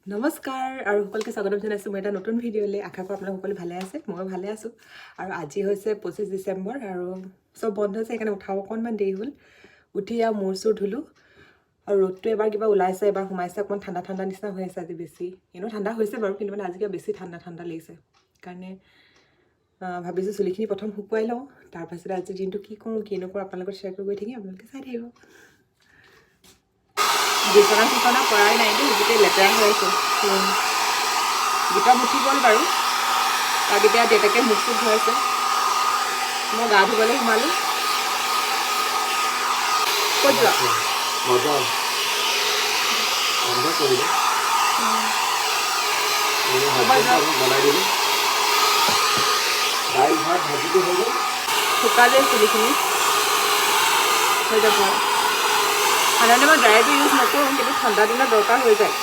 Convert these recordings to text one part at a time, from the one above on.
নমস্কাৰ আৰু সকলোকে স্বাগতম জনাইছোঁ মই এটা নতুন ভিডিঅ'লৈ। আশা কৰোঁ আপোনালোক সকলো ভালে আছে, ময়ো ভালে আছোঁ। আৰু আজি হৈছে 25 ডিচেম্বৰ আৰু চব বন্ধ হৈছে, সেইকাৰণে উঠাব অকণমান দেৰি হ'ল। উঠি আৰু মূৰ চুৰ ধুলোঁ আৰু ৰ'দটো এবাৰ কিবা ওলাইছে এবাৰ সোমাইছে, অকণমান ঠাণ্ডা ঠাণ্ডা নিচিনা হৈ আছে আজি বেছি। এনেও ঠাণ্ডা হৈছে বাৰু, কিন্তু মানে আজি কিবা বেছি ঠাণ্ডা ঠাণ্ডা লাগিছে। সেইকাৰণে ভাবিছোঁ চুলিখিনি প্ৰথম শুকুৱাই লওঁ, তাৰপাছতে আজি দিনটো কি কৰোঁ কি নকৰোঁ আপোনালোকৰ শ্বেয়াৰ কৰি গৈ থাকিম, আপোনালোকে চাই থাকিব। বিচনা চিচনা পৰাই নাই দেই, গোটেই লেতেৰা হৈ আছে। গোটা মুঠি গ'ল বাৰু, তাক এতিয়া দেউতাকে মুখ চুখ ধুৱাইছে। মই গা ধুবলৈ সোমালোঁ। ক'ত যোৱা? শুকালে চুলিখিনি হৈ যাব। সাধাৰণতে মই ড্ৰাইটো ইউজ নকৰোঁ, কিন্তু ঠাণ্ডা দিনত দৰকাৰ হৈ যায়।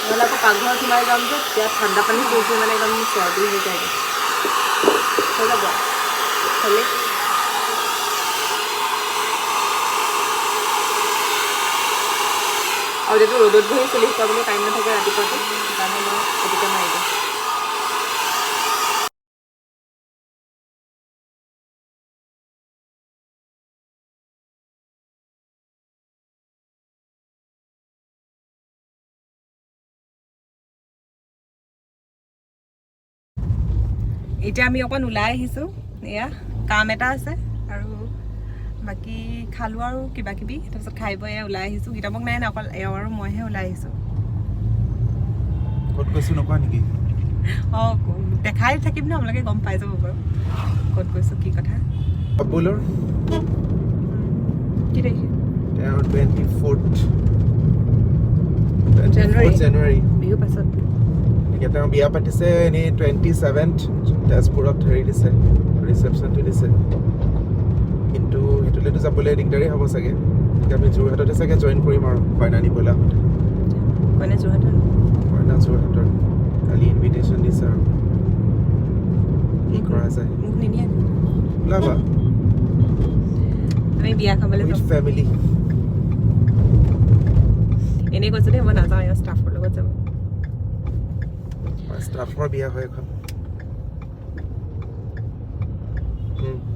নহ'লে আকৌ পাকঘৰত সোমাই যাম যে, তেতিয়া ঠাণ্ডা পানী কৰিছোঁ মানে একদম চৰ্দি হৈ যায়। হৈ যাব খালি আৰু যিহেতু ৰ'দত বহি চুলি শুকাবলৈ টাইম নাথাকে ৰাতিপুৱাটো, সেইকাৰণে মই সেইটোকে মাৰি দিওঁ। এতিয়া আমি অকণ ওলাই আহিছোঁ, এয়া কাম এটা আছে আৰু বাকী খালোঁ আৰু কিবা কিবি, তাৰপিছত খাই বৈ ওলাই আহিছোঁ। কিতাপক নাই অকল এওঁ আৰু মইহে ওলাই আহিছোঁ। ক'ত গৈছোঁ নকোৱা নেকি? অঁ, দেখাই থাকিম ন, আপোনালোকে গম পাই যাব বাৰু ক'ত গৈছোঁ কি কথা। বাবুলৰ কি তাৰিখে? 24 জানুৱাৰী বিহু পাছত এতিয়া তেওঁ বিয়া পাতিছে। এনেই 27 তেজপুৰত হেৰি দিছে, ৰিচেপশ্যনটো দিছে, কিন্তু সেইটোলৈতো যাবলৈ দিগদাৰী হ'ব চাগে। এতিয়া আমি যোৰহাটতে চাগে জইন কৰিম আৰু কইনা নিবলৈ আহোঁতে। কইনা যোৰহাটৰ? কইনা যোৰহাটৰ কালি ইনভিটেশ্যন দিছে আৰু কি কৰা যায়। মোক নিনিয়ে? ওলাবা, আমি বিয়া খাবলৈ যাম ফেমিলি। এনেই কৈছোঁ দেই, মই নাযাওঁ, এওঁ ষ্টাফৰ লগত যাব। ষ্টাফৰ বিয়া হয় এখন।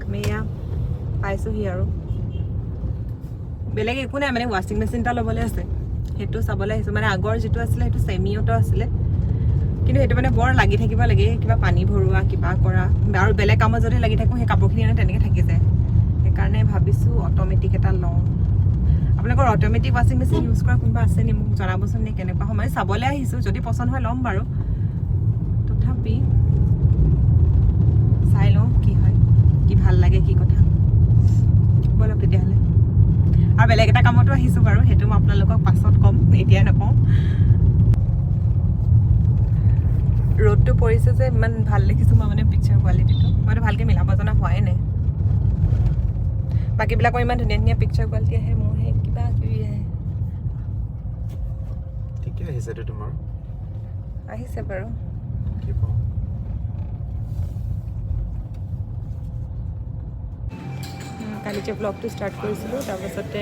আমি এয়া পাইছোঁহি আৰু বেলেগ একো নাই, মানে ৱাশ্বিং মেচিন এটা ল'বলৈ আছে, সেইটো চাবলৈ আহিছোঁ। মানে আগৰ যিটো আছিলে সেইটো ছেমি অটো আছিলে, কিন্তু সেইটো মানে বৰ লাগি থাকিব লাগে, কিবা পানী ভৰোৱা কিবা কৰা, আৰু বেলেগ কামত যদি লাগি থাকোঁ সেই কাপোৰখিনি মানে তেনেকৈ থাকি যায়। সেইকাৰণে ভাবিছোঁ অট'মেটিক এটা লওঁ। আপোনালোকৰ অট'মেটিক ৱাশ্বিং মেচিন ইউজ কৰা কোনোবা আছে নি? মোক জনাবচোন নে কেনেকুৱা সময় চাবলৈ আহিছোঁ। যদি পচন্দ হয় ল'ম বাৰু, তথাপি চাই লওঁ কি হয়, কি ভাল লাগে কি কথা। ব'লক তেতিয়াহ'লে। আৰু বেলেগ এটা কামতো আহিছোঁ বাৰু, সেইটো মই আপোনালোকক পাছত ক'ম, এতিয়াই নকওঁ। ৰ'দটো পৰিছে যে ইমান ভাল দেখিছোঁ মই, মানে পিকচাৰ কোৱালিটিটো মইতো ভালকৈ মিলাব জনা হোৱাই নাই। বাকীবিলাকৰ ইমান ধুনীয়া ধুনীয়া পিকচাৰ কোৱালিটি আহে, মোৰ সেই কিবা কিবি আহে। ঠিকে আহিছে তোমাৰ? আহিছে বাৰু। কালি যে ব্লগটো ষ্টাৰ্ট কৰিছিলোঁ, তাৰপাছতে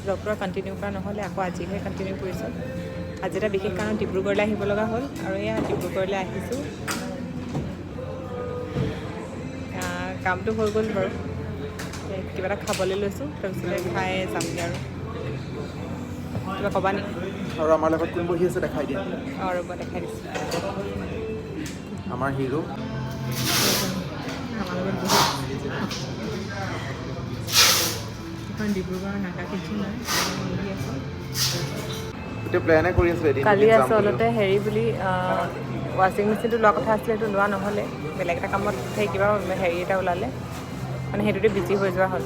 ব্লগটো কণ্টিনিউ কৰা নহ'লে, আকৌ আজিহে কণ্টিনিউ কৰিছোঁ। আজি এটা বিশেষ কাৰণ ডিব্ৰুগড়লৈ আহিব লগা হ'ল, আৰু এয়া ডিব্ৰুগড়লৈ আহিছোঁ। কামটো হৈ গ'ল বাৰু, কিবা এটা খাবলৈ লৈছোঁ, তাৰপিছতে খাই যামগৈ আৰু। কিবা ক'বা নেকি? আৰু আমাৰ লগত কোন বহি আছে দেখাই দিয়া। অঁ ৰ'ব, দেখাই দিছোঁ। আমাৰ হিৰো আমাৰ লগত বহি এখন ডিব্ৰুগড়ৰ নাকা কিটচেন বহি আছোঁ। গোটেই প্লেনে কৰি আছোঁ এদিন। কালি আচলতে হেৰি বুলি ৱাশ্বিং মেচিনটো লোৱা কথা আছিলে, সেইটো লোৱা নহ'লে। বেলেগ এটা কামত সেই কিবা হেৰি এটা ওলালে, মানে সেইটোতে বিজি হৈ যোৱা হ'ল।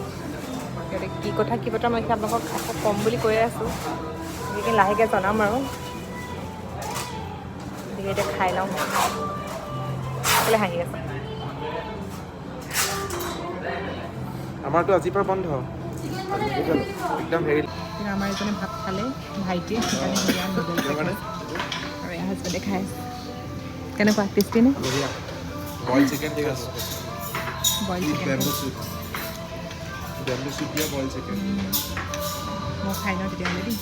কি কথা কি বতৰা মই আপোনালোকক আকৌ ক'ম বুলি কৈ আছোঁ, গতিকে লাহেকৈ জনাম আৰু। গতিকে এতিয়া খাই লওঁ। কেলৈ হাঁহি আছে? আমাৰতো আজিৰ পৰা বন্ধ একদম হেৰি। কিন্তু আমাৰ এজনে ভাত খালে, ভাইটিয়ে, সেইকাৰণে সেয়া নুডলছ খাইছে আৰু এয়া হাজবেণ্ডে খাই আছে। কেনেকুৱা, টেষ্টি নে? বইল চিকেন খাইছোঁ। বইল চিকেন বেম্বু চুপ দিয়া বইল চিকেন। মই খাই লওঁ তেতিয়াহ'লে দেই।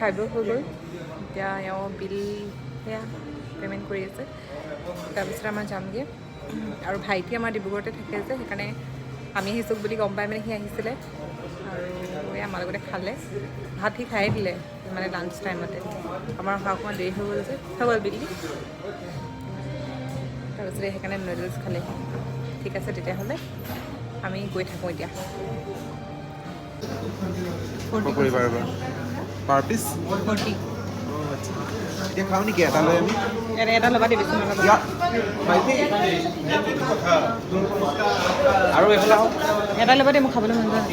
খাই বৈ হৈ গ'ল এতিয়া এওঁ বিল সেয়া পে'মেণ্ট কৰি আছে তাৰপিছত আমাৰ যামগৈ আৰু ভাইটি আমাৰ ডিব্ৰুগড়তে থাকে যে সেইকাৰণে আমি আহিছোঁ বুলি গম পাই মানে সি আহিছিলে আৰু এই আমাৰ লগতে খালে ভাত সি খাই দিলে মানে লাঞ্চ টাইমতে আমাৰ অহা অকণমান দেৰি হৈ গ'ল যে হৈ গ'ল বিল তাৰপিছত সেইকাৰণে নুডলছ খালে ঠিক আছে তেতিয়াহ'লে আমি গৈ থাকোঁ এতিয়া পাৰ পিচ 40 এতিয়া খাওঁ নেকি এটা লৈ আমি এটা ল'বা দেই বেছি নল'বা আৰু এইফালে আহক এটা ল'বা দেই মোক খাবলৈ মন যায়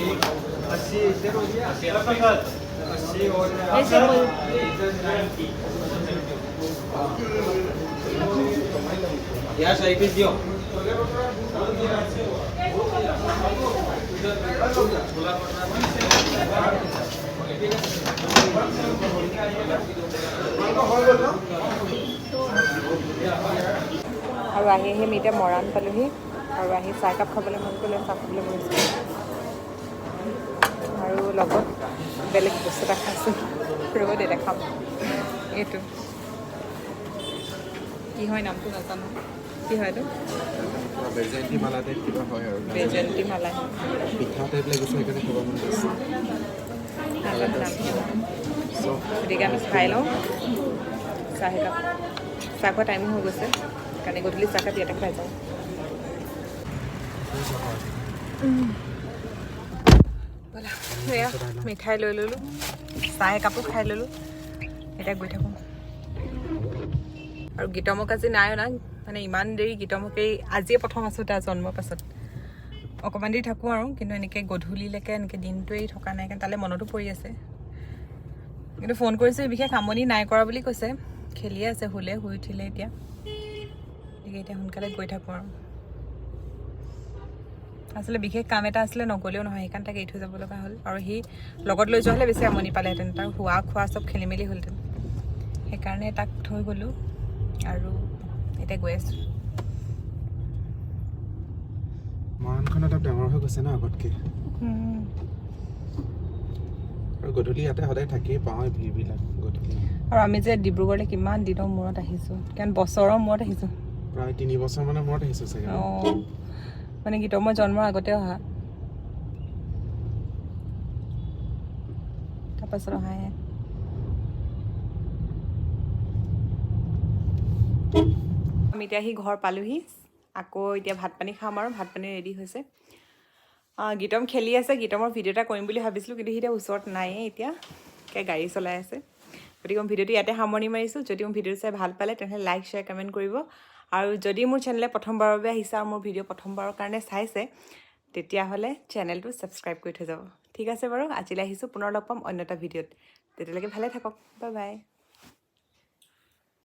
আৰু আহি আমি এতিয়া মৰাণ পালোহি আৰু আহি চাহ একাপ খাবলৈ মন কৰিলে চাহ খাবলৈ মন গৈছে আৰু লগত বেলেগ বস্তু এটা খাইছোঁ ৰ'ব দে দেখাম এইটো কি হয় নামটো নাজানো কি হয় এইটো বেজেন্তি মালা টাইপ কিবা হয় আৰু বেজেন্তি মালা পিঠা টাইপ লাগিছে সেইকাৰণে খাব মন গৈছে গতিকে আমি খাই লওঁ চাহ একাপ চাহ খোৱা টাইমো হৈ গৈছে সেইকাৰণে গধূলি চাহকাপ ইয়াতে খাই যাওঁ সেয়া মিঠাই লৈ ল'লোঁ চাহ একাপো খাই ল'লোঁ এতিয়া গৈ থাকোঁ আৰু গীতমক আজি নাই অনা মানে ইমান দেৰি গীতমকেই আজিয়ে প্ৰথম আছোঁ তাৰ জন্মৰ পাছত অকণমান দেৰি থাকোঁ আৰু কিন্তু এনেকৈ গধূলিলৈকে এনেকৈ দিনটোৱেই থকা নাই কাৰণ তালৈ মনতো পৰি আছে কিন্তু ফোন কৰিছোঁ বিশেষ আমনি নাই কৰা বুলি কৈছে খেলিয়ে আছে শুলে শুই উঠিলে এতিয়া গতিকে এতিয়া সোনকালে গৈ থাকোঁ আৰু আচলতে বিশেষ কাম এটা আছিলে নগ'লেও নহয় সেইকাৰণে তাক এৰি থৈ যাব লগা হ'ল আৰু সি লগত লৈ যোৱা হ'লে বেছি আমনি পালেহেঁতেন তাৰ শোৱা খোৱা চব খেলি মেলি হ'লহেঁতেন সেইকাৰণে তাক থৈ গ'লোঁ আৰু এতিয়া গৈ আছোঁ মৰাণখন অলপ ডাঙৰ হৈ গৈছে ন আগতকৈ আৰু গধূলি ইয়াতে সদায় থাকিয়ে পাওঁ ভিৰবিলাক গধূলি আৰু আমি যে ডিব্ৰুগড়লৈ কিমান দিনৰ মূৰত আহিছোঁ কাৰণ বছৰৰ মূৰত আহিছোঁ প্ৰায় 3 বছৰমানৰ মূৰত আহিছোঁ চাগে অঁ মানে গীতমৰ জন্মৰ আগতে অহা তাৰপাছত অহাহে আমি এতিয়া আহি ঘৰ পালোহি আকৌ এতিয়া ভাত পানী খাম আৰু ভাত পানী ৰেডি হৈছে গীতম খেলি আছে গীতমৰ ভিডিঅ' এটা কৰিম বুলি ভাবিছিলোঁ কিন্তু সি এতিয়া ওচৰত নায়েই এতিয়া গাড়ী চলাই আছে গতিকে মই ভিডিঅ'টো ইয়াতে সামৰণি মাৰিছোঁ যদি মোৰ ভিডিঅ'টো চাই ভাল পালে তেনেহ'লে লাইক শ্বেয়াৰ কমেণ্ট কৰিব আৰু যদি মোৰ চেনেলে প্ৰথমবাৰৰ বাবে আহিছে আৰু মোৰ ভিডিঅ' প্ৰথমবাৰৰ কাৰণে চাইছে তেতিয়াহ'লে চেনেলটো ছাবস্ক্ৰাইব কৰি থৈ যাব ঠিক আছে বাৰু আজিলৈ আহিছোঁ পুনৰ লগ পাম অন্য এটা ভিডিঅ'ত তেতিয়ালৈকে ভালে থাকক বাই বাই